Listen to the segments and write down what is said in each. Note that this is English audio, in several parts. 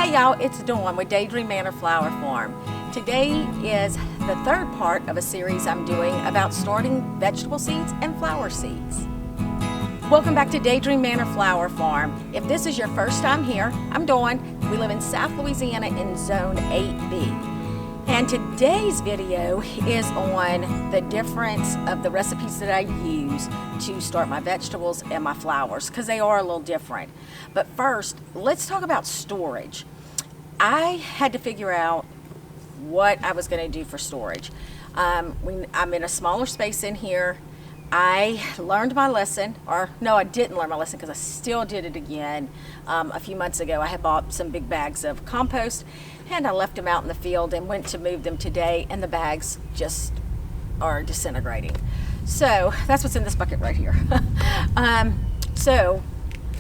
Hey y'all, it's Dawn with Daydream Manor Flower Farm. Today is the third part of a series I'm doing about starting vegetable seeds and flower seeds. Welcome back to Daydream Manor Flower Farm. If this is your first time here, I'm Dawn. We live in South Louisiana in Zone 8B. And today's video is on the difference of the recipes that I use to start my vegetables and my flowers, because they are a little different. But first, let's talk about storage. I had to figure out what I was going to do for storage. I'm in a smaller space in here. I learned my lesson, or no, I didn't learn my lesson because I still did it again. A few months ago, I had bought some big bags of compost and I left them out in the field and went to move them today, and the bags just are disintegrating. So that's what's in this bucket right here. So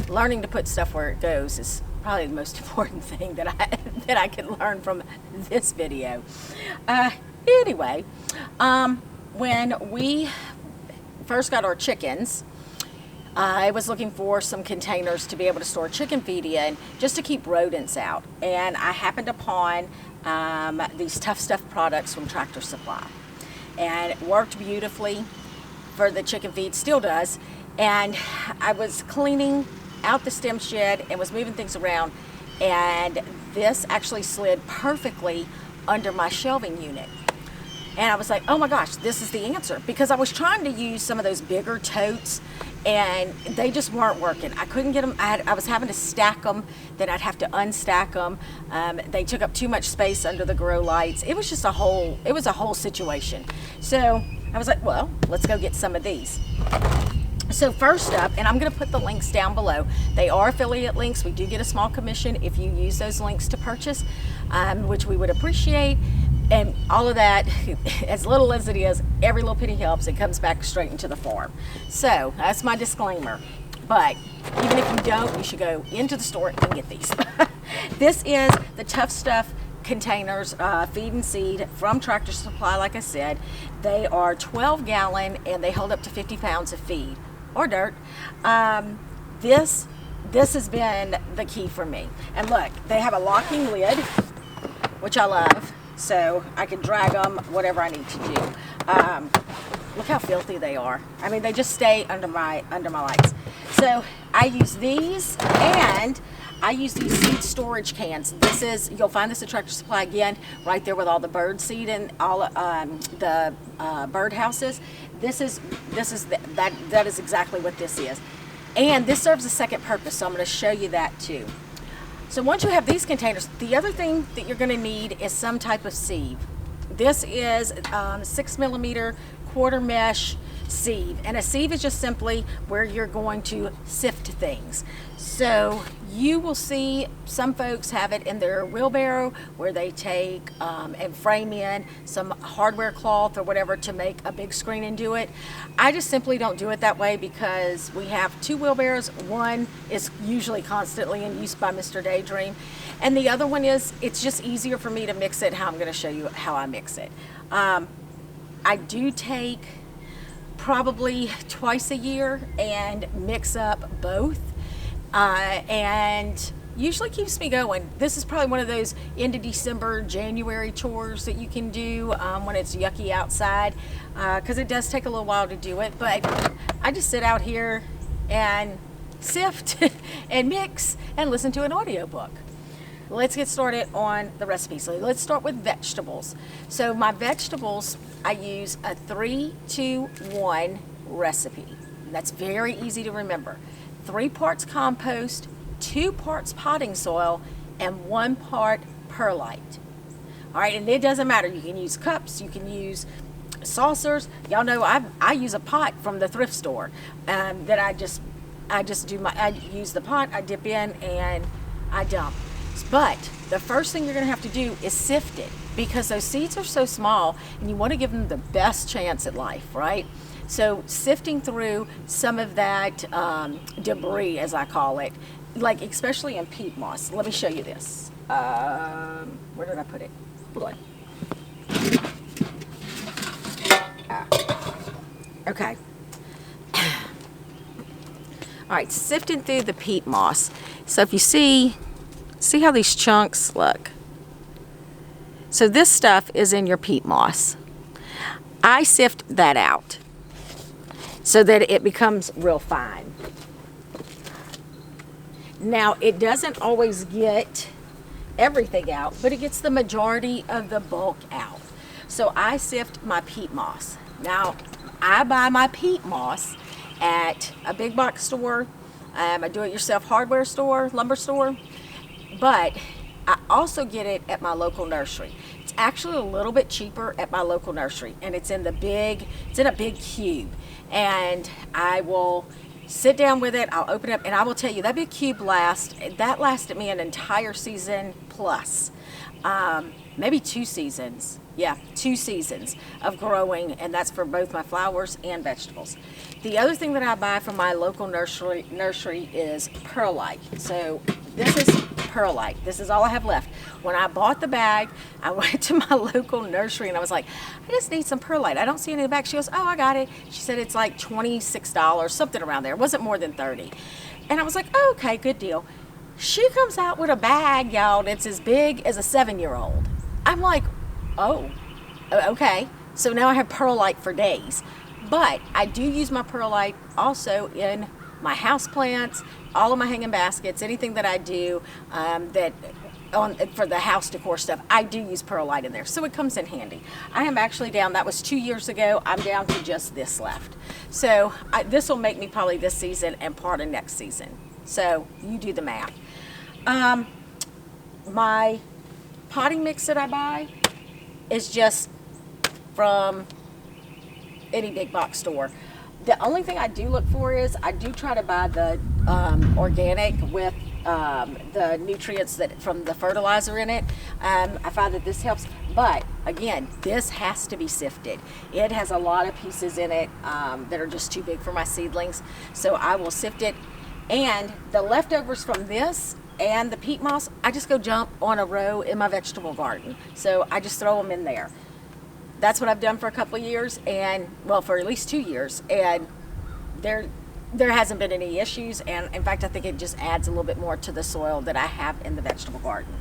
learning to put stuff where it goes is probably the most important thing that I can learn from this video. Anyway, when we first got our chickens, I was looking for some containers to be able to store chicken feed in, just to keep rodents out. And I happened upon these Tough Stuff products from Tractor Supply. And it worked beautifully for the chicken feed, still does. And I was cleaning out the stem shed and was moving things around, and this actually slid perfectly under my shelving unit. And I was like, oh my gosh, this is the answer, because I was trying to use some of those bigger totes and they just weren't working. I couldn't get them. I was having to stack them, then I'd have to unstack them. They took up too much space under the grow lights. It was just a whole situation. So I was like, well, let's go get some of these. So first up, and I'm going to put the links down below. They are affiliate links. We do get a small commission if you use those links to purchase, which we would appreciate. And all of that, as little as it is, every little penny helps. It comes back straight into the farm. So that's my disclaimer. But even if you don't, you should go into the store and get these. This is the Tough Stuff containers, feed and seed from Tractor Supply. Like I said, they are 12 gallon and they hold up to 50 pounds of feed or dirt. This has been the key for me. And look, they have a locking lid, which I love. So I can drag them, whatever I need to do. Look how filthy they are. I mean, they just stay under my lights. So I use these, and I use these seed storage cans. You'll find this at Tractor Supply again, right there with all the bird seed and all the bird houses. That is exactly what this is. And this serves a second purpose, so I'm going to show you that too. So once you have these containers, the other thing that you're going to need is some type of sieve. This is 6mm quarter mesh sieve, and a sieve is just simply where you're going to sift things. So you will see some folks have it in their wheelbarrow, where they take and frame in some hardware cloth or whatever to make a big screen and do it. I just simply don't do it that way, because we have two wheelbarrows. One is usually constantly in use by Mr. Daydream, and the other one is, it's just easier for me to mix it how I'm going to show you how I mix it. I do take probably twice a year and mix up both, and usually keeps me going. This is probably one of those end of December, January chores that you can do when it's yucky outside, because it does take a little while to do it. But I just sit out here and sift and mix and listen to an audiobook. Let's get started on the recipe. So let's start with vegetables. So my vegetables, I use a 3-2-1 recipe. That's very easy to remember. 3 parts compost, 2 parts potting soil, and 1 part perlite. All right, and it doesn't matter. You can use cups, you can use saucers. Y'all know I use a pot from the thrift store that I use the pot, I dip in, and I dump. But the first thing you're going to have to do is sift it, because those seeds are so small and you want to give them the best chance at life, right? So sifting through some of that debris, as I call it, like especially in peat moss. Let me show you this. Where did I put it? Hold on. Okay. All right, sifting through the peat moss. So if you see See how these chunks look? So this stuff is in your peat moss. I sift that out so that it becomes real fine. Now, it doesn't always get everything out, but it gets the majority of the bulk out. So I sift my peat moss. Now, I buy my peat moss at a big box store, a do-it-yourself hardware store, lumber store, but I also get it at my local nursery. It's actually a little bit cheaper at my local nursery, and it's in a big cube. And I will sit down with it, I'll open it up, and I will tell you, that big cube lasted me an entire season plus. Maybe 2 seasons. Yeah, 2 seasons of growing, and that's for both my flowers and vegetables. The other thing that I buy from my local nursery is perlite. So this is perlite. This is all I have left. When I bought the bag, I went to my local nursery and I was like, I just need some perlite. I don't see any in the bag. She goes, oh, I got it. She said it's like $26, something around there. It wasn't more than 30. And I was like, oh, okay, good deal. She comes out with a bag, y'all, that's as big as a 7-year-old. I'm like, oh, okay. So now I have perlite for days. But I do use my perlite also in my house plants, all of my hanging baskets, anything that I do for the house decor stuff, I do use perlite in there. So it comes in handy. I am actually down, that was 2 years ago, I'm down to just this left. So this will make me probably this season and part of next season. So you do the math. My potting mix that I buy is just from any big box store. The only thing I do look for is I do try to buy the organic with the nutrients from the fertilizer in it. I find that this helps, but again, this has to be sifted. It has a lot of pieces in it that are just too big for my seedlings, so I will sift it. And the leftovers from this and the peat moss, I just go jump on a row in my vegetable garden. So I just throw them in there. That's what I've done for a couple of years, and well, for at least 2 years, and there hasn't been any issues. And in fact, I think it just adds a little bit more to the soil that I have in the vegetable garden.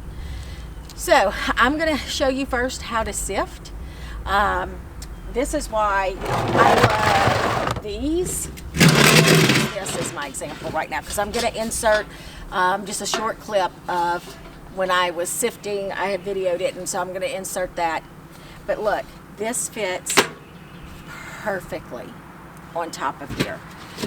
So I'm going to show you first how to sift. This is why I love these. This is my example right now, because I'm going to insert just a short clip of when I was sifting. I had videoed it, and so I'm going to insert that. But look, this fits perfectly on top of here.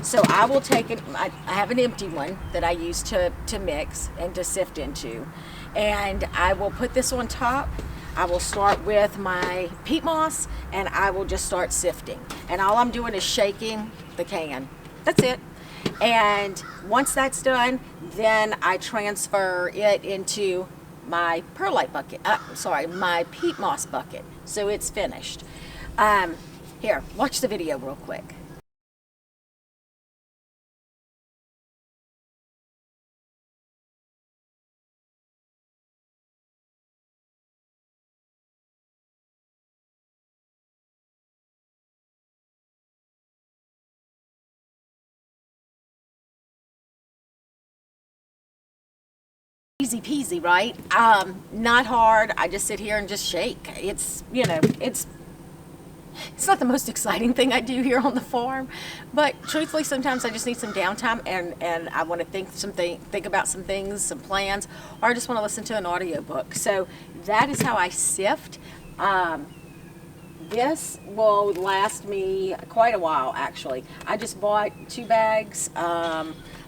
So I will take it, I have an empty one that I use to mix and to sift into. And I will put this on top. I will start with my peat moss, and I will just start sifting. And all I'm doing is shaking the can. That's it. And once that's done, then I transfer it into my perlite bucket, my peat moss bucket. So it's finished. Here, watch the video real quick. Easy peasy, right? Not hard. I just sit here and just shake. It's, you know, it's not the most exciting thing I do here on the farm, but truthfully, sometimes I just need some downtime, and I want to think about some things, some plans, or I just want to listen to an audiobook. So that is how I sift. This will last me quite a while, actually. I just bought 2 bags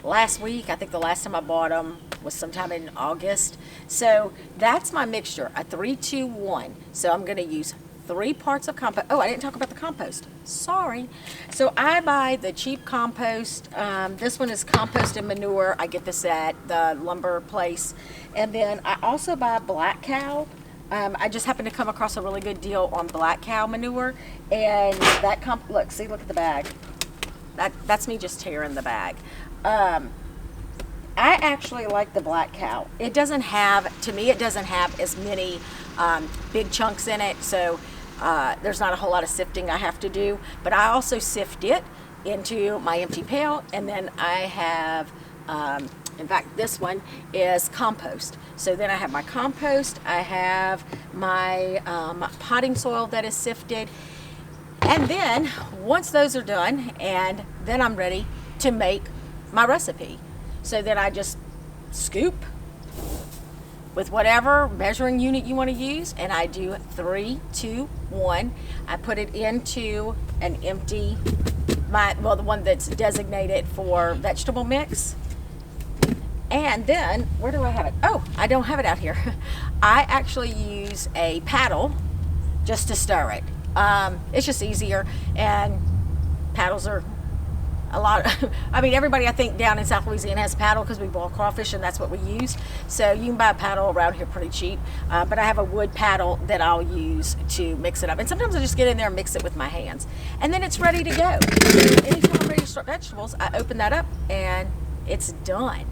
last week. I think the last time I bought them was sometime in August. So that's my mixture, a 3-2-1. So I'm going to use 3 parts of compost. Oh, I didn't talk about the compost. Sorry. So I buy the cheap compost. This one is compost and manure. I get this at the lumber place. And then I also buy black cow. I just happened to come across a really good deal on black cow manure. And that look at the bag. That's me just tearing the bag. I actually like the black cow. It doesn't have, to me, it doesn't have as many big chunks in it, so there's not a whole lot of sifting I have to do. But I also sift it into my empty pail, and then I have In fact, this one is compost. So then I have my compost, I have my potting soil that is sifted, and then once those are done, and then I'm ready to make my recipe. So then I just scoop with whatever measuring unit you want to use, and I do 3, 2, 1. I put it into an empty, the one that's designated for vegetable mix. And then, where do I have it? Oh, I don't have it out here. I actually use a paddle just to stir it. It's just easier, and paddles are a lot I mean, everybody I think down in South Louisiana has a paddle because we boil crawfish and that's what we use. So you can buy a paddle around here pretty cheap. But I have a wood paddle that I'll use to mix it up. And sometimes I just get in there and mix it with my hands. And then it's ready to go. So anytime I'm ready to start vegetables, I open that up and it's done.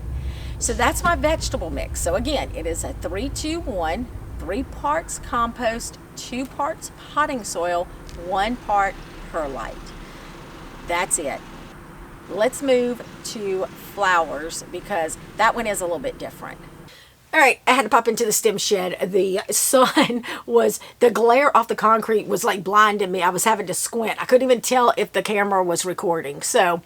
So that's my vegetable mix. So again, it is a 3, 2, 1, 3 parts compost, 2 parts potting soil, 1 part perlite. That's it. Let's move to flowers because that one is a little bit different. All right, I had to pop into the stem shed. The sun the glare off the concrete was like blinding me. I was having to squint. I couldn't even tell if the camera was recording. So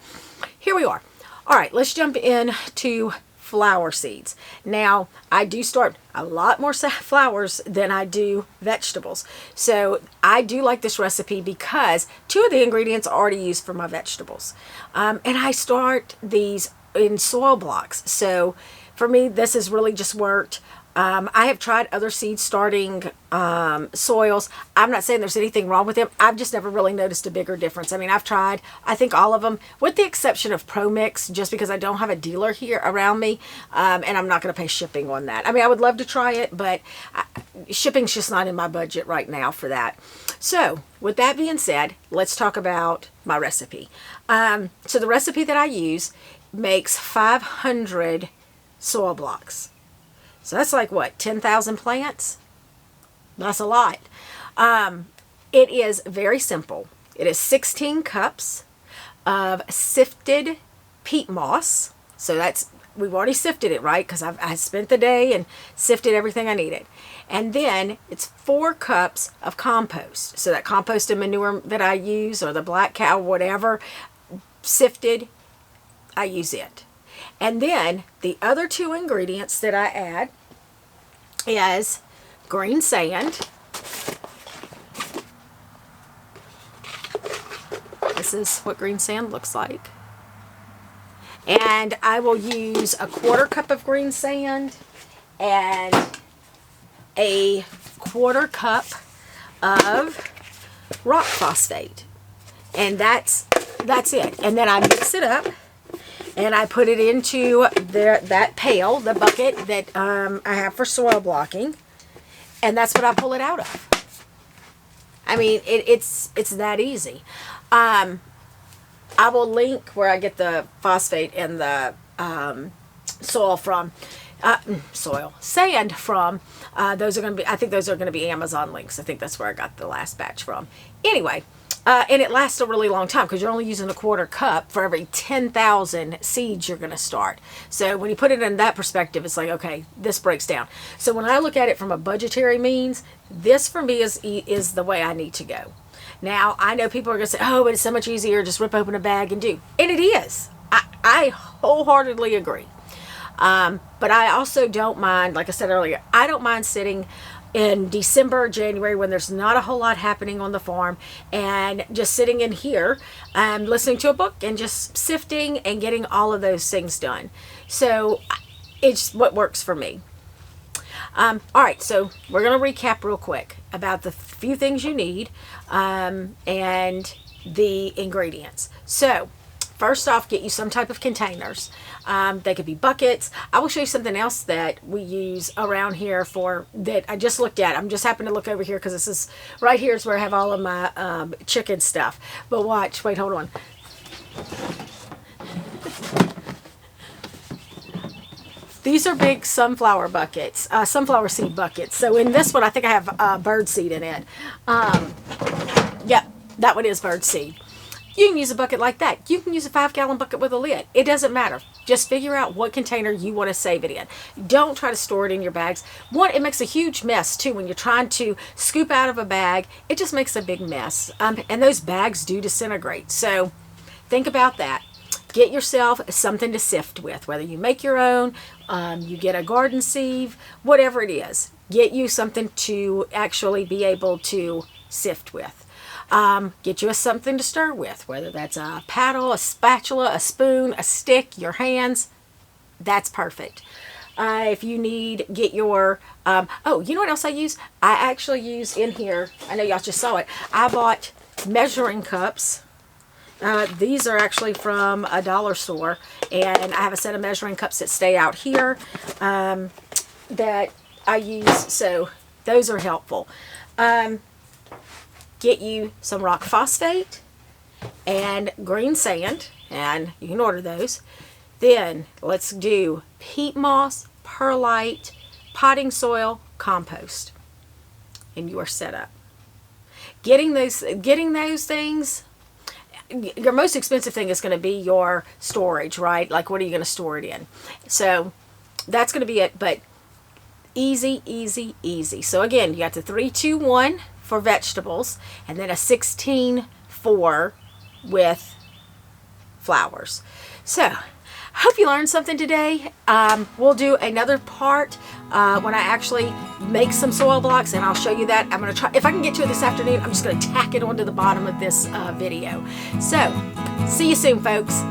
here we are. All right, let's jump into flower seeds. Now, I do start a lot more flowers than I do vegetables. So I do like this recipe because 2 of the ingredients are already used for my vegetables. And I start these in soil blocks. So for me, this has really just worked. I have tried other seed starting soils. I'm not saying there's anything wrong with them. I've just never really noticed a bigger difference. I mean, I've tried, I think all of them, with the exception of Pro Mix, just because I don't have a dealer here around me, and I'm not going to pay shipping on that. I mean, I would love to try it, but shipping's just not in my budget right now for that. So, with that being said, let's talk about my recipe. So the recipe that I use makes 500 soil blocks. So that's like what, 10,000 plants? That's a lot. It is very simple. It is 16 cups of sifted peat moss. So we've already sifted it, right? Because I spent the day and sifted everything I needed. And then it's 4 cups of compost. So that compost and manure that I use, or the black cow, whatever, sifted, I use it. And then the other 2 ingredients that I add is green sand. This is what green sand looks like. And I will use a 1/4 cup of green sand and a 1/4 cup of rock phosphate. And that's it. And then I mix it up. And I put it into that pail, the bucket that I have for soil blocking. And that's what I pull it out of. I mean, it's that easy. I will link where I get the phosphate and the soil from. Sand from. Those are going to be, I think those are going to be Amazon links. I think that's where I got the last batch from. Anyway. And it lasts a really long time because you're only using a 1/4 cup for every 10,000 seeds you're going to start. So when you put it in that perspective, it's like, okay, this breaks down. So when I look at it from a budgetary means, this for me is the way I need to go. Now, I know people are going to say, oh, but it's so much easier, just rip open a bag and do. And it is. I wholeheartedly agree. But I also don't mind, like I said earlier, I don't mind sitting in December or January when there's not a whole lot happening on the farm and just sitting in here and listening to a book and just sifting and getting all of those things done. So it's what works for me. All right, so we're going to recap real quick about the few things you need and the ingredients. So first off, get you some type of containers. They could be buckets. I will show you something else that we use around here that I just looked at. I'm just happening to look over here because this is right here is where I have all of my chicken stuff. But watch, wait, hold on. These are big sunflower buckets, sunflower seed buckets. So in this one, I think I have bird seed in it. Yep, that one is bird seed. You can use a bucket like that. You can use a 5-gallon bucket with a lid. It doesn't matter. Just figure out what container you want to save it in. Don't try to store it in your bags. One, it makes a huge mess too when you're trying to scoop out of a bag. It just makes a big mess. And those bags do disintegrate. So think about that. Get yourself something to sift with, whether you make your own, you get a garden sieve, whatever it is. Get you something to actually be able to sift with. Get you something to stir with, whether that's a paddle, a spatula, a spoon, a stick, your hands. That's perfect. If you need, get your, oh, you know what else I use? I actually use in here, I know y'all just saw it, I bought measuring cups. These are actually from a dollar store, and I have a set of measuring cups that stay out here that I use, so those are helpful. Get you some rock phosphate and green sand, and you can order those. Then let's do peat moss, perlite, potting soil, compost, and you are set up. Getting those things. Your most expensive thing is going to be your storage, right? Like, what are you going to store it in? So that's going to be it, but easy, easy, easy. So again, you got the 3, 2, 1 for vegetables, and then a 16-4 with flowers. So hope you learned something today. We'll do another part when I actually make some soil blocks, and I'll show you that. I'm going to try, if I can get to it this afternoon, I'm just going to tack it onto the bottom of this video. So see you soon, folks.